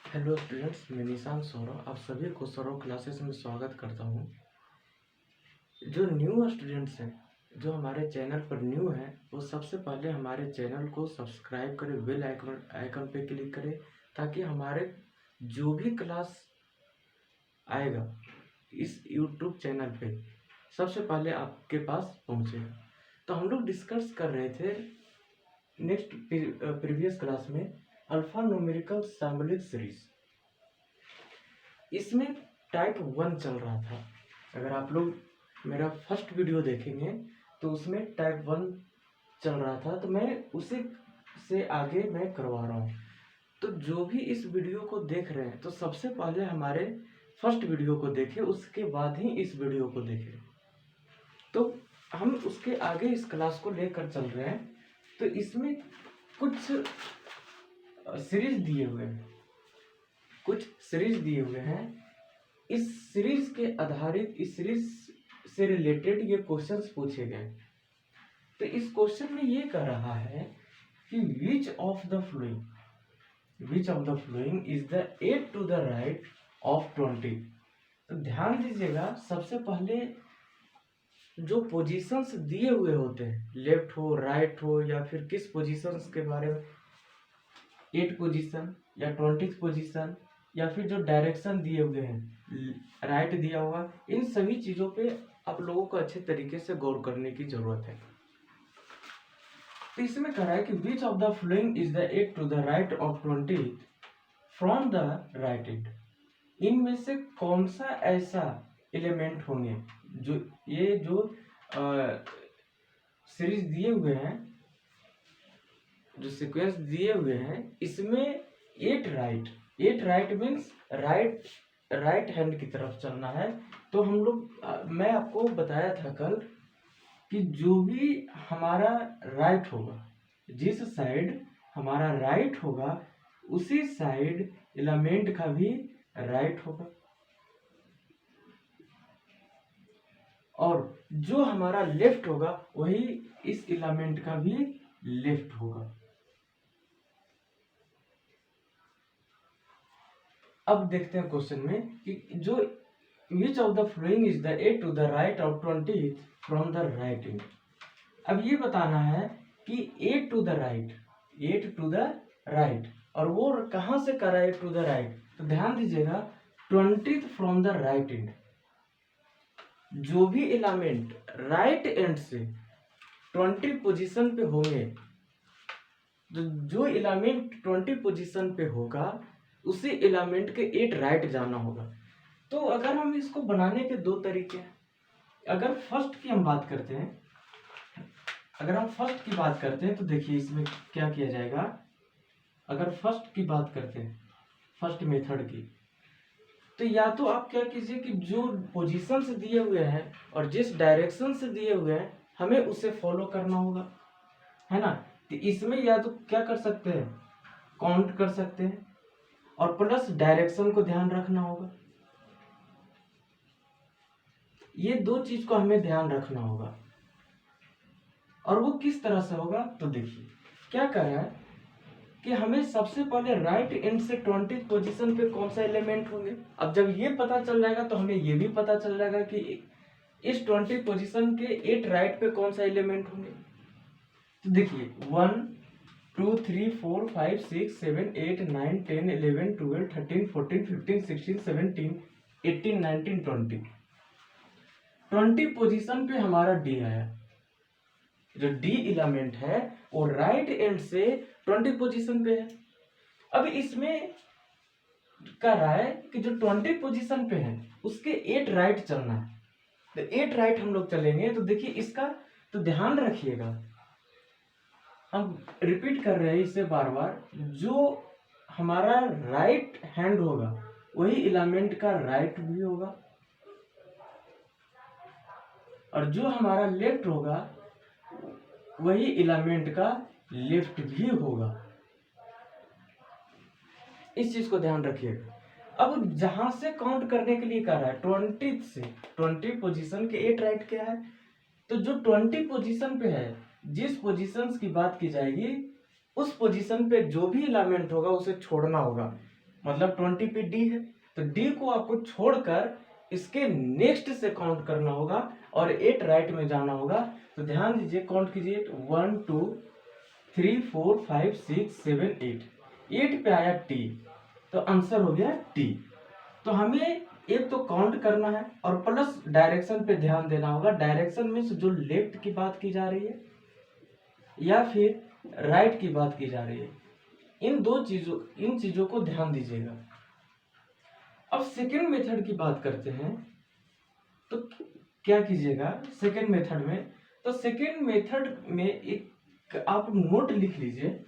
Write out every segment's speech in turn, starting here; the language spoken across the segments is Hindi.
हेलो स्टूडेंट्स, मैं निशांत सौरभ आप सभी को सौरभ क्लासेस में स्वागत करता हूं। जो न्यू स्टूडेंट्स हैं, जो हमारे चैनल पर न्यू हैं, वो सबसे पहले हमारे चैनल को सब्सक्राइब करें, बेल आइकन पे क्लिक करें ताकि हमारे जो भी क्लास आएगा इस यूट्यूब चैनल पे सबसे पहले आपके पास पहुंचे। तो हम लोग डिस्कस कर रहे थे नेक्स्ट प्रीवियस क्लास में अल्फा न्यूमेरिकल सिंबॉलिक सीरीज। इसमें टाइप 1 चल रहा था। अगर आप लोग मेरा फर्स्ट वीडियो देखेंगे तो उसमें टाइप 1 चल रहा था, तो मैं उसी से आगे मैं करवा रहा हूँ। तो जो भी इस वीडियो को देख रहे हैं तो सबसे पहले हमारे फर्स्ट वीडियो को देखें, उसके बाद ही इस वीडियो को देखें। तो हम उसके आगे इस क्लास को लेकर चल रहे हैं। तो इसमें कुछ सीरीज दिए हुए हैं। इस सीरीज के आधारित इस सीरीज से रिलेटेड ये क्वेश्चंस पूछे गए। तो इस क्वेश्चन में ये कह रहा है कि which of the following is the 8 to the right of 20। तो ध्यान दीजिएगा, सबसे पहले जो पोजीशंस दिए हुए होते हैं, लेफ्ट हो राइट हो या फिर किस पोजीशंस के बारे में, 8 पोजीशन या 20 पोजीशन या फिर जो डायरेक्शन दिए हुए हैं, राइट दिया हुआ, इन सभी चीजों पे आप लोगों को अच्छे तरीके से गौर करने की जरूरत है। तो इसमें कह रहा है कि which of the following is the 8 to the right of 20 from the right and. इनमें से कौन सा ऐसा एलिमेंट होंगे, जो सीरीज दिए हुए हैं, जो सीक्वेंस दिए हुए हैं, इसमें 8 राइट मीन्स राइट हैंड की तरफ चलना है। तो हम लोग मैं आपको बताया था कल कि जो भी हमारा राइट होगा, जिस साइड हमारा राइट होगा उसी साइड एलिमेंट का भी राइट होगा, और जो हमारा लेफ्ट होगा वही इस एलिमेंट का भी लेफ्ट होगा। अब देखते हैं क्वेश्चन में कि जो which of the following is the 8 to the right of 20 from the right and. अब ये बताना है कि 8 to the right और वो कहां से कर रहा है 8 to the right। तो ध्यान दीजिएगा, 20 फ्रॉम द राइट एंड। जो भी एलिमेंट राइट एंड से 20 पोजीशन पे होंगे, जो एलिमेंट 20 पोजीशन पे होगा उसी एलिमेंट के 8 राइट जाना होगा। तो अगर हम इसको बनाने के दो तरीके हैं। अगर फर्स्ट की बात करते हैं तो देखिए इसमें क्या किया जाएगा। अगर फर्स्ट की बात करते हैं, फर्स्ट मेथड की, तो या तो आप क्या कीजिए कि जो पोजीशन से दिए हुए हैं और जिस डायरेक्शन से दिए हुए हैं हमें उसे फॉलो करना होगा, है ना। तो इसमें या तो क्या कर सकते हैं, काउंट कर सकते हैं, और प्लस डायरेक्शन को ध्यान रखना होगा। ये दो चीज को हमें ध्यान रखना होगा। और वो किस तरह से होगा, तो देखिए क्या कर रहा है कि हमें सबसे पहले राइट एंड से 20 पोजीशन पे कौन सा एलिमेंट होंगे। अब जब ये पता चल जाएगा तो हमें ये भी पता चल जाएगा कि इस 20 पोजीशन के 8 राइट पे कौन सा एलिमेंट होंगे। तो देखिए 1 2 3 4 5 6 7 8 9 10 11 12 13 14 15 16 17 18 19 20 पोजीशन पे हमारा डी आया। जो डी एलिमेंट है वो राइट एंड से 20 पोजीशन पे है। अब इसमें कह रहा है कि जो 20 पोजीशन पे है उसके 8 राइट चलना है। तो 8 राइट हम लोग चलेंगे। तो देखिए इसका तो ध्यान रखिएगा, हम रिपीट कर रहे हैं इसे बार बार। जो हमारा राइट हैंड होगा वही एलिमेंट का राइट भी होगा, और जो हमारा लेफ्ट होगा वही एलिमेंट का लेफ्ट भी होगा। इस चीज को ध्यान रखिएगा। अब जहां से काउंट करने के लिए कह रहा है 20 से 20 पोजीशन के 8 राइट क्या है, तो जो 20 पोजीशन पे है, जिस पोजीशन की बात की जाएगी उस पोजीशन पे जो भी एलिमेंट होगा उसे छोड़ना होगा। मतलब 20 पे डी है, तो डी को आपको छोड़कर इसके नेक्स्ट से काउंट करना होगा और 8 राइट में जाना होगा। तो ध्यान दीजिए, काउंट कीजिए, 1 2 3 4 5 6 7 8 पे आया टी, तो आंसर हो गया टी। तो हमें एक तो काउंट करना है और प्लस डायरेक्शन पे ध्यान देना होगा। डायरेक्शन मीन्स जो लेफ्ट की बात की जा रही है या फिर राइट की बात की जा रही है, इन चीजों को ध्यान दीजिएगा। अब सेकेंड मेथड की बात करते हैं, तो क्या कीजिएगा सेकेंड मेथड में। तो सेकेंड मेथड में एक आप नोट लिख लीजिए।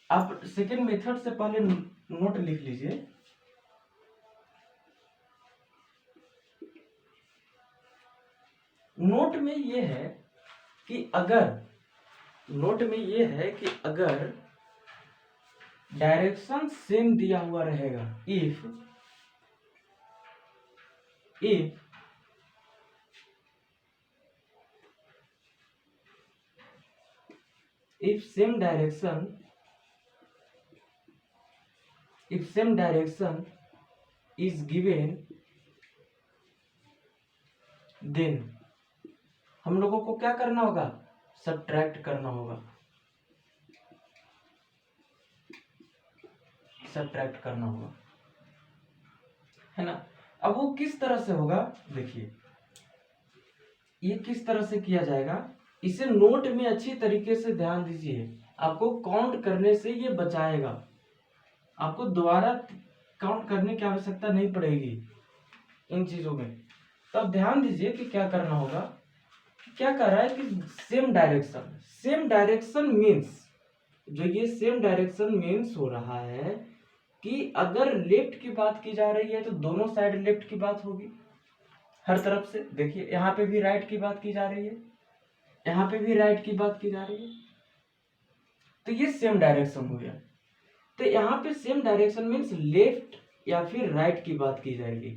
आप सेकेंड मेथड से पहले नोट लिख लीजिए। नोट में ये है कि अगर डायरेक्शन सेम दिया हुआ रहेगा, if same direction is given, then हम लोगों को क्या करना होगा, सब्ट्रैक्ट करना होगा, है ना। अब वो किस तरह से होगा, देखिए ये किस तरह से किया जाएगा, इसे नोट में अच्छी तरीके से ध्यान दीजिए। आपको काउंट करने से ये बचाएगा, आपको दोबारा काउंट करने की आवश्यकता नहीं पड़ेगी इन चीजों में। तो अब ध्यान दीजिए कि क्या करना होगा। क्या कर रहा है कि सेम डायरेक्शन मीन्स, जो ये सेम डायरेक्शन मीन्स हो रहा है कि अगर लेफ्ट की बात की जा रही है तो दोनों साइड लेफ्ट की बात होगी हर तरफ से। देखिए यहाँ पे भी राइट की बात की जा रही है, यहाँ पे भी राइट की बात की जा रही है, तो ये सेम डायरेक्शन हो गया। तो यहाँ पे सेम डायरेक्शन मीन्स लेफ्ट या फिर राइट की बात की जाएगी।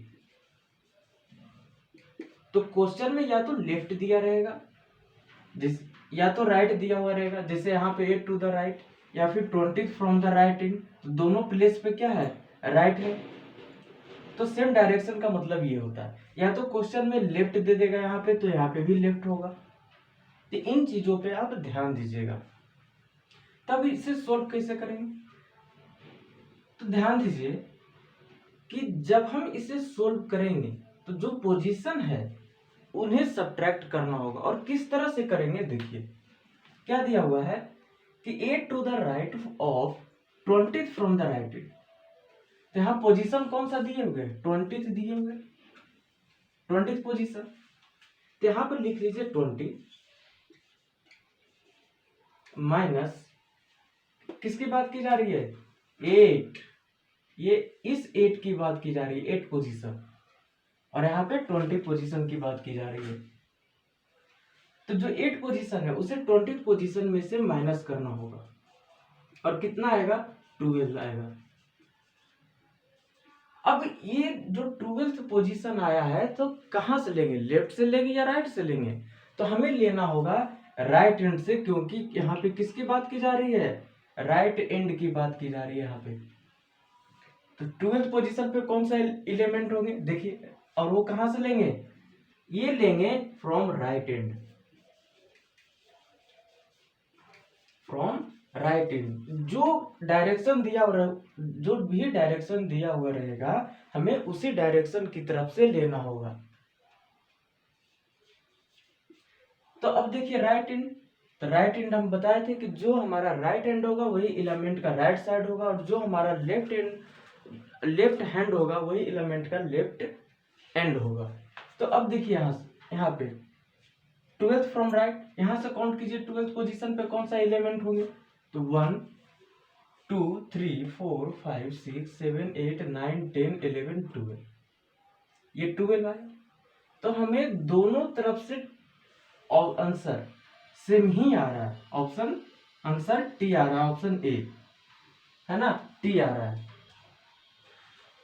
तो क्वेश्चन में या तो लेफ्ट दिया रहेगा या तो राइट दिया हुआ रहेगा, जैसे यहाँ पे 8 टू द राइट या फिर 20 फ्रॉम द राइट इन, तो दोनों प्लेस पे क्या है, राइट है। तो सेम डायरेक्शन का मतलब ये होता है, या तो क्वेश्चन में लेफ्ट दे देगा यहाँ पे, तो यहाँ पे भी लेफ्ट होगा। तो इन चीजों पे आप ध्यान दीजिएगा। तब इसे सोल्व कैसे करेंगे, तो ध्यान दीजिए कि जब हम इसे सोल्व करेंगे तो जो पोजीशन है उन्हें सब्ट्रैक्ट करना होगा। और किस तरह से करेंगे, देखिए क्या दिया हुआ है कि 8 to the right of 20 from the right. तो यहाँ पोजीशन कौन सा दिए हुए, 20 दिए हुए, 20 पोजीशन। तो यहाँ पर लिख लीजिए 20 माइनस किसकी बात की जा रही है, 8, ये इस 8 की बात की जा रही है, 8 पोजीशन, और यहाँ पे 20 पोजीशन की बात की जा रही है। तो जो 8 पोजीशन है उसे 20 पोजीशन में से माइनस करना होगा, और कितना आएगा, 12 आएगा। अब ये जो 12th पोजीशन आया है तो कहां से लेंगे, लेफ्ट से लेंगे या राइट से लेंगे, तो हमें लेना होगा राइट एंड से, क्योंकि यहाँ पे किसकी बात की जा रही है, राइट एंड की बात की जा रही है यहाँ पे। तो 12th पोजीशन पे कौन सा एलिमेंट होंगे, देखिए, और वो कहां से लेंगे, ये लेंगे फ्रॉम राइट एंड, जो डायरेक्शन दिया हुआ, जो भी डायरेक्शन दिया हुआ रहेगा हमें उसी डायरेक्शन की तरफ से लेना होगा। तो अब देखिए राइट एंड, तो राइट एंड हम बताए थे कि जो हमारा राइट एंड होगा वही एलिमेंट का राइट साइड होगा, और जो हमारा लेफ्ट हैंड होगा वही एलिमेंट का लेफ्ट एंड होगा। तो अब देखिए यहाँ पे 12th फ्रॉम राइट, यहाँ से काउंट कीजिए 12th पोजीशन पे कौन सा एलिमेंट होंगे, तो 1 2 3 4 5 6 7 8 9 10 11 12, ये 12 आया। तो हमें दोनों तरफ से आंसर सेम ही आ रहा है, ऑप्शन आंसर टी आ रहा है, ऑप्शन ए है ना, टी आ रहा है।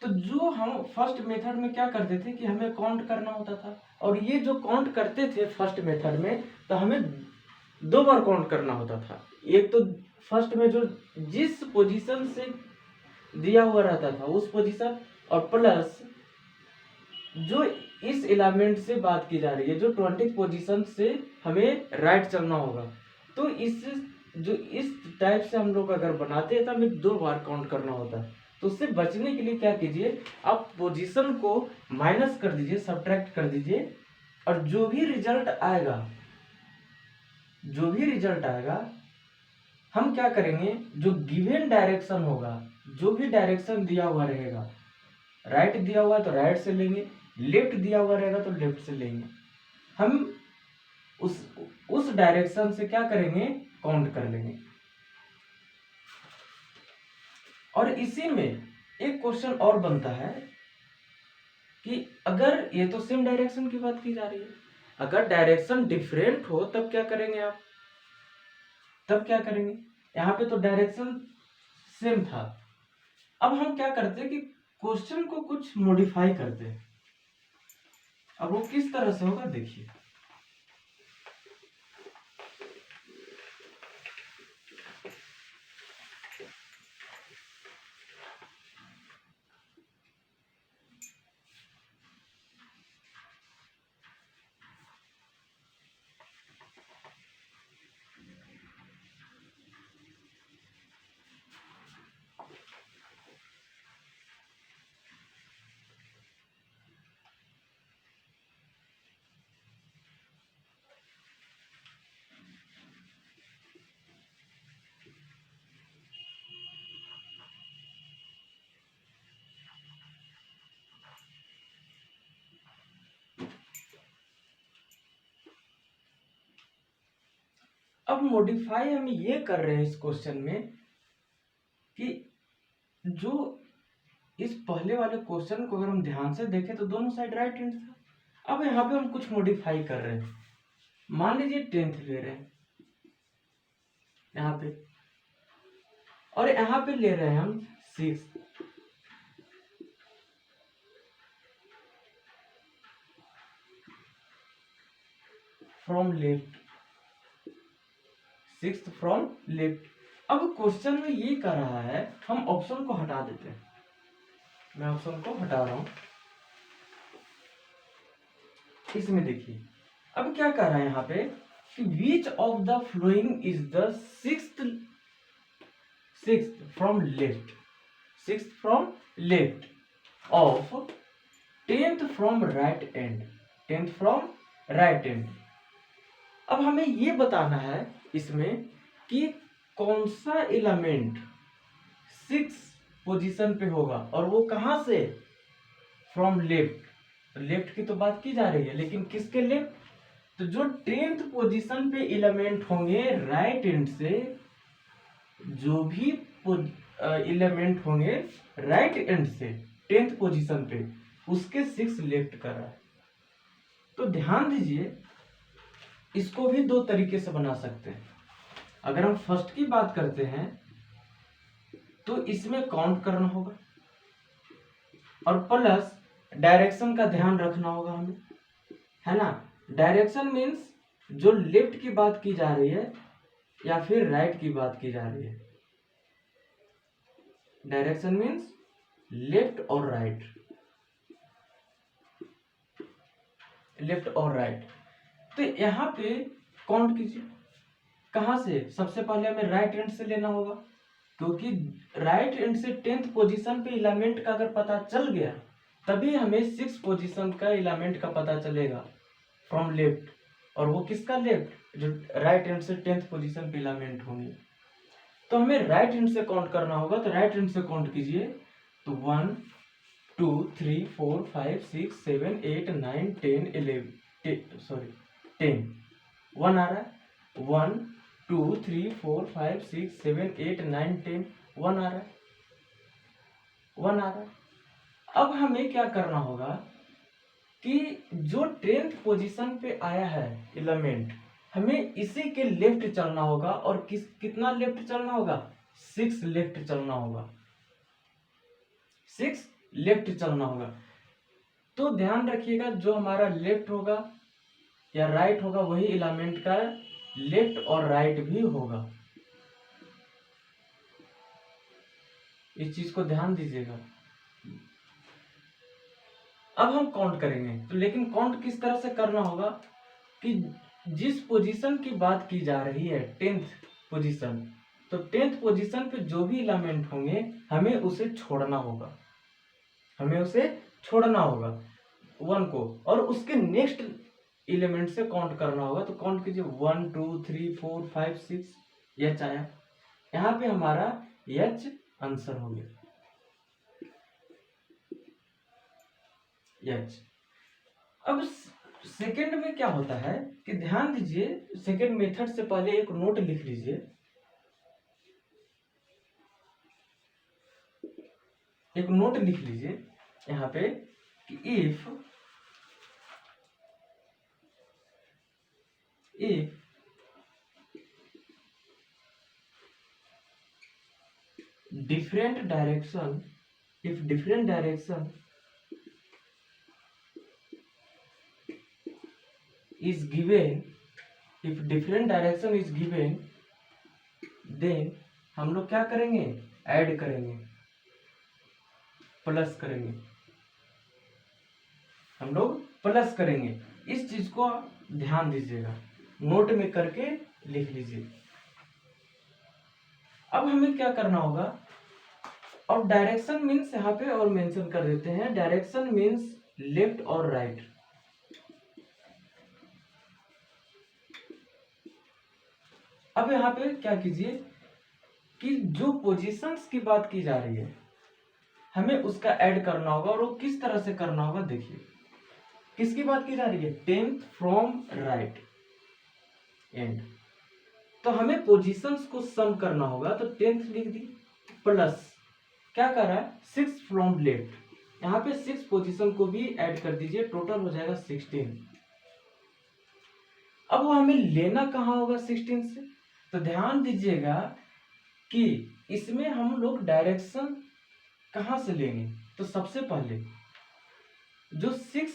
तो जो हम फर्स्ट मेथड में क्या करते थे कि हमें काउंट करना होता था, और ये जो काउंट करते थे फर्स्ट मेथड में तो हमें 2 बार काउंट करना होता था। एक तो फर्स्ट में जो जिस पोजीशन से दिया हुआ रहता था उस पोजीशन, और प्लस जो इस एलिमेंट से बात की जा रही है, जो 20 पोजीशन से हमें राइट चलना होगा। तो इस जो इस टाइप से हम लोग अगर बनाते हैं तो हमें 2 बार काउंट करना होता है। तो उससे बचने के लिए क्या कीजिए, आप पोजीशन को माइनस कर दीजिए, सब्ट्रैक्ट कर दीजिए, और जो भी रिजल्ट आएगा हम क्या करेंगे, जो गिवन डायरेक्शन होगा, जो भी डायरेक्शन दिया हुआ रहेगा, राइट दिया हुआ है तो राइट से लेंगे, लेफ्ट दिया हुआ रहेगा तो लेफ्ट से लेंगे, हम उस डायरेक्शन से क्या करेंगे, काउंट कर लेंगे। और इसी में एक क्वेश्चन और बनता है कि अगर ये तो सेम डायरेक्शन की बात की जा रही है, अगर डायरेक्शन डिफरेंट हो तब क्या करेंगे आप, तब क्या करेंगे, यहाँ पे तो डायरेक्शन सेम था। अब हम क्या करते हैं कि क्वेश्चन को कुछ मॉडिफाई करते हैं। अब वो किस तरह से होगा देखिए, अब मॉडिफाई हम ये कर रहे हैं इस क्वेश्चन में कि जो इस पहले वाले क्वेश्चन को अगर हम ध्यान से देखें तो दोनों साइड राइट हैंड था। अब यहाँ पे हम कुछ मॉडिफाई कर रहे हैं, मान लीजिए 10th ले रहे हैं यहाँ पे, और यहाँ पे ले रहे हैं हम 6th, from left, 6th from left. अब क्वेश्चन में ये कर रहा है, हम ऑप्शन को हटा देते हैं, मैं ऑप्शन को हटा रहा हूं। इसमें देखिए अब क्या कर रहा है यहाँ पे कि which of the following is the sixth from left of 10th from right and. अब हमें ये बताना है इसमें कि कौन सा एलिमेंट 6 पोजीशन पे होगा, और वो कहां से, फ्रॉम लेफ्ट की तो बात की जा रही है, लेकिन किसके लेफ्ट, तो जो 10th पोजीशन पे एलिमेंट होंगे राइट एंड से, जो भी एलिमेंट होंगे राइट एंड से 10th पोजीशन पे, उसके 6 लेफ्ट कर रहा है। तो ध्यान दीजिए, इसको भी 2 तरीके से बना सकते हैं। अगर हम फर्स्ट की बात करते हैं तो इसमें काउंट करना होगा, और प्लस डायरेक्शन का ध्यान रखना होगा हमें, है ना। डायरेक्शन मीन्स जो लेफ्ट की बात की जा रही है या फिर राइट की बात की जा रही है। डायरेक्शन मीन्स लेफ्ट और राइट, लेफ्ट और राइट। तो यहाँ पे काउंट कीजिए, कहां से, सबसे पहले हमें राइट एंड से लेना होगा, क्योंकि राइट एंड से 10th पोजीशन पे एलिमेंट का अगर पता चल गया तभी हमें 6 पोजीशन का एलिमेंट का पता चलेगा फ्रॉम लेफ्ट, और वो किसका लेफ्ट, जो राइट एंड से 10th पोजीशन पे एलिमेंट होंगे। तो हमें राइट हैंड से काउंट करना होगा, तो राइट हैंड से काउंट कीजिए, तो 1 2 3 4 5 6 7 8 9 10 11 सॉरी 10 1 आ रहा है, 1 2 3 4 5 6 7 8 9 10 1 आ रहा है, 1 आ रहा है। अब हमें क्या करना होगा कि जो 10th पोजीशन पे आया है एलिमेंट, हमें इसी के लेफ्ट चलना होगा, और कितना लेफ्ट चलना होगा, 6 लेफ्ट चलना होगा, 6 लेफ्ट चलना होगा। तो ध्यान रखिएगा, जो हमारा लेफ्ट होगा या राइट होगा वही एलिमेंट का लेफ्ट और राइट भी होगा। इस चीज को ध्यान दीजिएगा। अब हम काउंट करेंगे, तो लेकिन काउंट किस तरह से करना होगा कि जिस पोजीशन की बात की जा रही है 10th पोजीशन, तो 10th पोजीशन पे जो भी एलिमेंट होंगे हमें उसे छोड़ना होगा, हमें उसे छोड़ना होगा 1 को, और उसके नेक्स्ट एलिमेंट से काउंट करना होगा। तो काउंट कीजिए 1 2 3 4 5 6, एच आया। यहाँ पे हमारा एच आंसर हो गया, एच। अब सेकंड में क्या होता है कि ध्यान दीजिए, सेकंड मेथड से पहले एक नोट लिख लीजिए, एक नोट लिख लीजिए यहाँ पे कि if different direction, if different direction is given, if different direction is given, then हम लोग क्या करेंगे, ऐड करेंगे, प्लस करेंगे, हम लोग प्लस करेंगे। इस चीज को ध्यान दीजिएगा, नोट में करके लिख लीजिए। अब हमें क्या करना होगा, और डायरेक्शन मीन्स यहाँ पे और मेंशन कर देते हैं, डायरेक्शन मीन्स लेफ्ट और राइट। अब यहाँ पे क्या कीजिए कि जो पोजीशंस की बात की जा रही है हमें उसका ऐड करना होगा, और वो किस तरह से करना होगा देखिए। किसकी बात की जा रही है, 10th फ्रॉम राइट एंड, तो हमें पोजीशंस को सम करना होगा। तो 10th लिख दी, प्लस क्या कर रहा है 6 फ्रॉम लेफ्ट, यहाँ पे 6 पोजीशन को भी ऐड कर दीजिए, टोटल हो जाएगा 16। अब वो हमें लेना कहाँ होगा 16 से, तो ध्यान दीजिएगा कि इसमें हम लोग डायरेक्शन कहाँ से लेंगे। तो सबसे पहले जो 6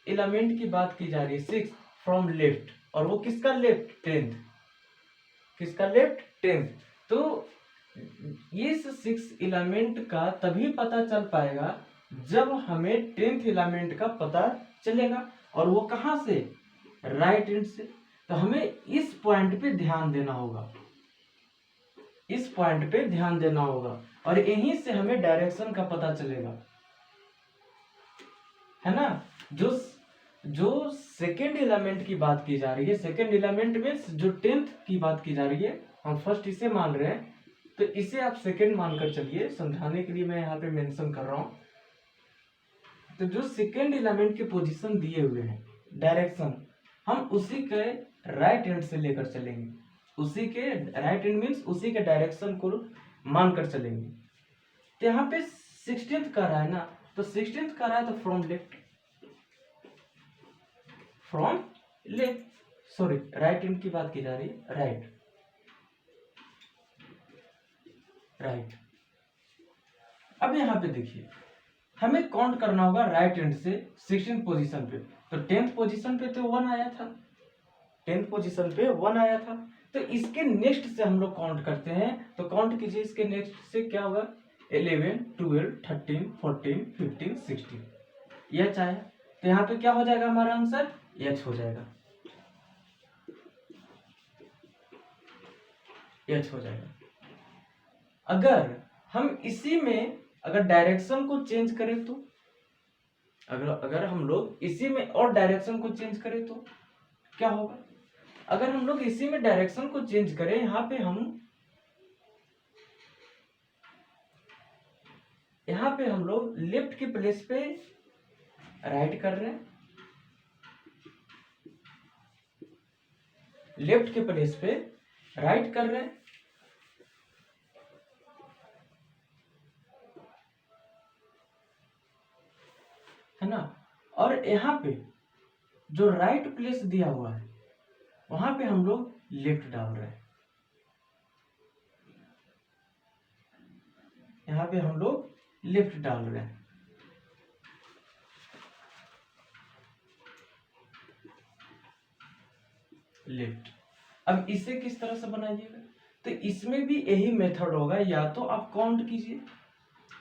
एलिमेंट की बात की जा रही है, 6 फ्रॉम लेफ्ट, और वो किसका लेफ्ट, 10th, किसका लेफ्ट, 10th। तो इस 6 एलिमेंट का तभी पता चल पाएगा जब हमें 10th एलिमेंट का पता चलेगा, और वो कहाँ से, राइट एंड से। तो हमें इस पॉइंट पे ध्यान देना होगा, इस पॉइंट पे ध्यान देना होगा, और यहीं से हमें डायरेक्शन का पता चलेगा, है ना। जो सेकेंड एलिमेंट की बात की जा रही है, सेकेंड एलिमेंट में जो 10th की बात की जा रही है, हम फर्स्ट इसे मान रहे हैं, तो इसे आप सेकेंड मानकर चलिए, समझाने के लिए मैं यहाँ पे मेंशन कर रहा हूँ। तो जो सेकेंड एलिमेंट के पोजीशन दिए हुए हैं, डायरेक्शन, हम उसी के राइट हैंड से लेकर चलेंगे, उसी के राइट हैंड मीन्स उसी के डायरेक्शन को मानकर चलेंगे। तो यहाँ पे 16th का रहा है ना, तो 16th का रहा है, तो from left, from left, sorry right hand की बात की जा रही है, राइट, राइट। अब यहाँ पे देखिए हमें काउंट करना होगा राइट हैंड से 16th पोजीशन पे, तो 10th पोजीशन पे तो 1 आया था, 10th पोजीशन पे 1 आया था, तो इसके नेक्स्ट से हम लोग काउंट करते हैं। तो काउंट कीजिए, इसके नेक्स्ट से क्या होगा, 11 12 13 14 15 16, एच आया। तो यहाँ पे क्या हो जाएगा हमारा आंसर, एच हो जाएगा, एच हो जाएगा। अगर हम इसी में अगर डायरेक्शन को चेंज करें तो, अगर हम लोग इसी में और डायरेक्शन को चेंज करें तो क्या होगा। अगर हम लोग इसी में डायरेक्शन को चेंज करें, यहाँ पे हम लोग लेफ्ट के प्लेस पे राइट कर रहे हैं, लेफ्ट के प्लेस पे राइट कर रहे हैं, है ना। और यहाँ पे जो राइट प्लेस दिया हुआ है वहां पे हम लोग लेफ्ट डाल रहे हैं, यहाँ पे हम लोग लेफ्ट डाल रहे हैं, लेफ्ट। अब इसे किस तरह से बनाइएगा, तो इसमें भी यही मेथड होगा, या तो आप काउंट कीजिए,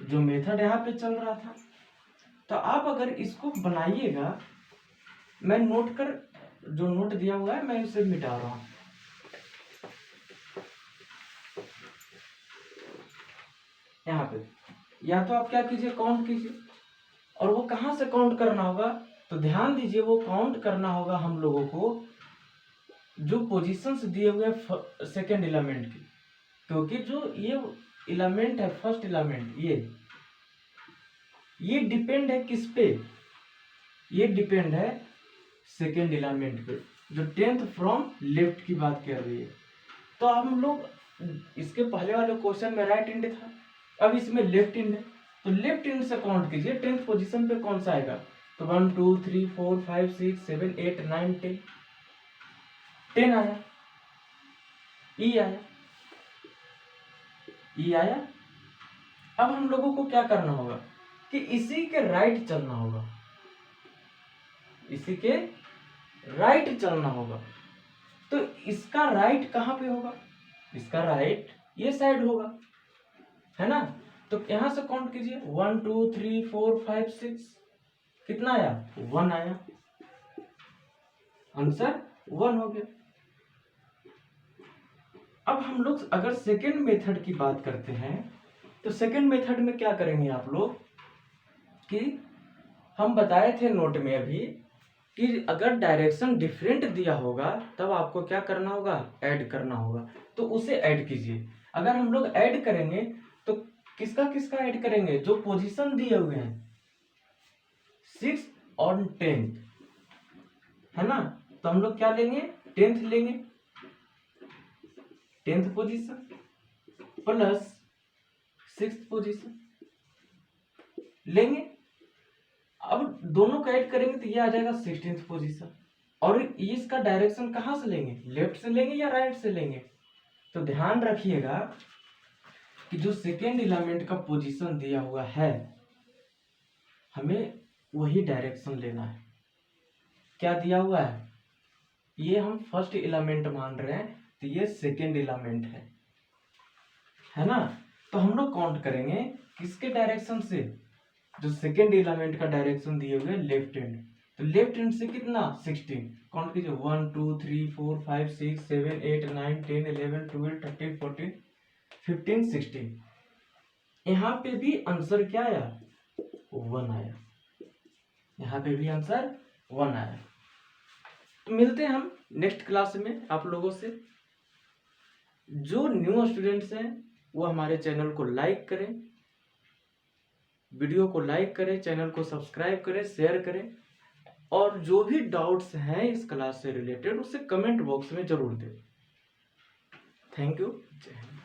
जो मेथड यहाँ पे चल रहा था। तो आप अगर इसको बनाइएगा, मैं जो नोट दिया हुआ है मैं उसे मिटा रहा हूँ। यहाँ पे या तो आप क्या कीजिए, काउंट कीजिए। और वो कहाँ से काउंट करना होगा, तो ध्यान दीजिए वो काउंट करना होगा हम लोगों को जो पोजीशंस दिए हुए सेकेंड एलिमेंट की, क्योंकि जो ये एलिमेंट है फर्स्ट एलिमेंट, ये डिपेंड है किस पे, ये डिपेंड है सेकेंड एलिमेंट पे, जो 10th फ्रॉम लेफ्ट की बात कर रही है। तो हम लोग इसके पहले वाले क्वेश्चन में राइट एंड था, अब इसमें लेफ्ट एंड है, तो लेफ्ट एंड से काउंट कीजिए 10th पोजीशन पे कौन सा आएगा, तो 1 2 3 4 5 6 7 8 9 10, 10 आया, ई आया, ई आया। अब हम लोगों को क्या करना होगा कि इसी के राइट चलना होगा, इसी के राइट चलना होगा। तो इसका राइट कहाँ पे होगा, इसका राइट ये साइड होगा, है ना। तो यहां से काउंट कीजिए 1 2 3 4 5 6, कितना आया, 1 आया, आंसर 1 हो गया। अब हम लोग अगर सेकेंड मेथड की बात करते हैं, तो सेकेंड मेथड में क्या करेंगे आप लोग कि हम बताए थे नोट में अभी कि अगर डायरेक्शन डिफरेंट दिया होगा तब आपको क्या करना होगा, ऐड करना होगा। तो उसे ऐड कीजिए। अगर हम लोग ऐड करेंगे तो किसका किसका ऐड करेंगे, जो पोजीशन दिए हुए हैं 6 और 10th, है ना। तो हम लोग क्या लेंगे, 10th लेंगे, 10th position plus 6th position लेंगे। अब दोनों को ऐड करेंगे तो ये आ जाएगा 16th पोजीशन। और इसका डायरेक्शन कहाँ से लेंगे, लेफ्ट से लेंगे या राइट से लेंगे। तो ध्यान रखिएगा कि जो सेकेंड एलिमेंट का पोजीशन दिया हुआ है हमें वही डायरेक्शन लेना है। क्या दिया हुआ है, ये हम फर्स्ट एलिमेंट मान रहे हैं, तो ये सेकेंड एलिमेंट है ना। तो हम लोग काउंट करेंगे किसके डायरेक्शन से, जो सेकेंड एलिमेंट का डायरेक्शन दिए हुए लेफ्ट हैंड। तो लेफ्ट हैंड से कितना, 16, काउंट कीजिए 1 2 3 4 5 6 7 8 9 10 11 12 13 14 15 16। यहाँ पे भी आंसर क्या आया, 1 आया, यहाँ पे भी आंसर 1 आया। तो मिलते हैं हम नेक्स्ट क्लास में आप लोगों से। जो न्यू स्टूडेंट्स हैं वो हमारे चैनल को लाइक करें, वीडियो को लाइक करें, चैनल को सब्सक्राइब करें, शेयर करें, और जो भी डाउट्स हैं इस क्लास से रिलेटेड उसे कमेंट बॉक्स में जरूर दें। Thank you. जय हिंद।